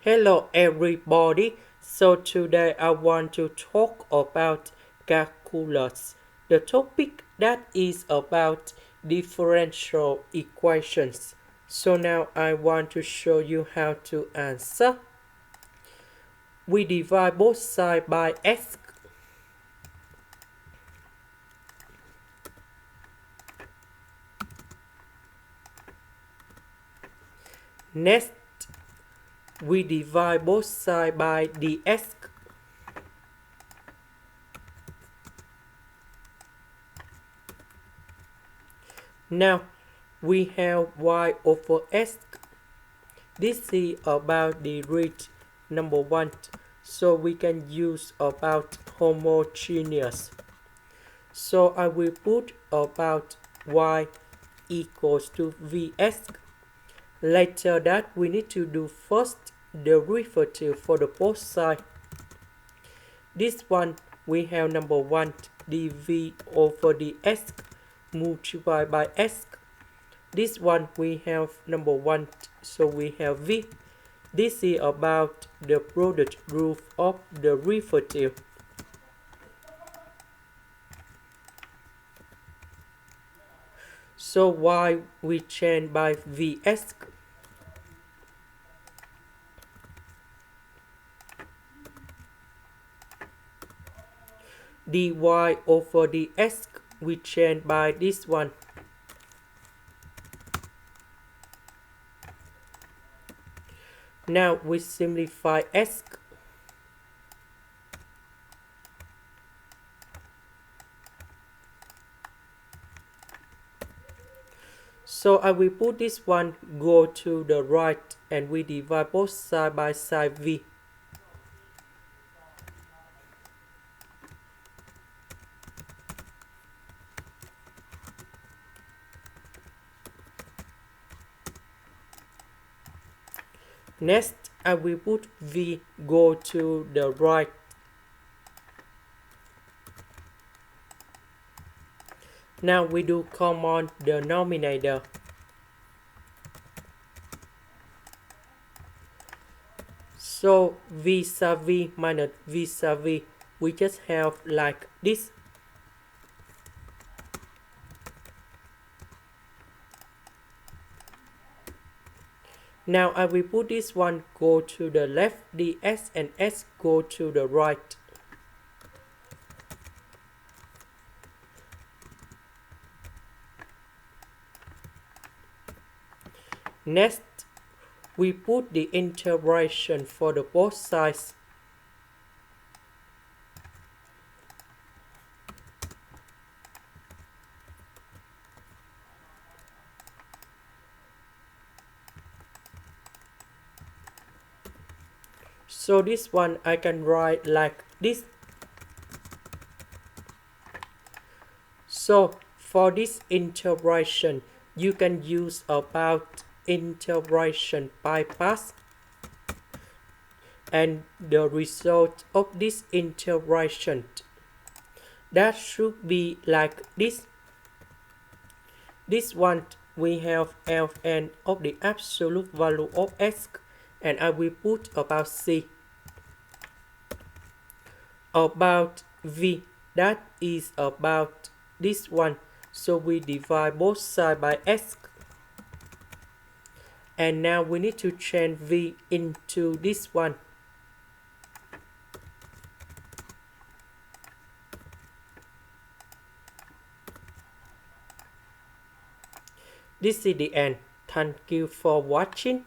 Hello everybody. So today I want to talk about calculus. The topic that is about differential equations. So now I want to show you how to answer. We divide both sides by x. Next, we divide both sides by dx. Now we have y over x. This is about the root number 1. So we can use about homogeneous. So I will put about y equals to vx. Later that we need to do first the derivative for the both sides. This one we have number 1 dv over dx multiplied by x. This one we have number 1, so we have v. This is about the product rule of the derivative. So y we change by vx. dy over dx we change by this one. Now we simplify x. So I will put this one go to the right and we divide both side by side v. Next, I will put v go to the right. Now we do common denominator. So vis-a-vis minus vis-a-vis, we just have like this. Now I will put this one go to the left, dx and s go to the right. Next, we put the integration for the both sides. So this one I can write like this. So for this integration, you can use about integration bypass. And the result of this integration, that should be like this. This one we have Ln of the absolute value of x, and I will put about c. About v, that is about this one, so we divide both sides by x. And now we need to change v into this one. This is the end. Thank you for watching.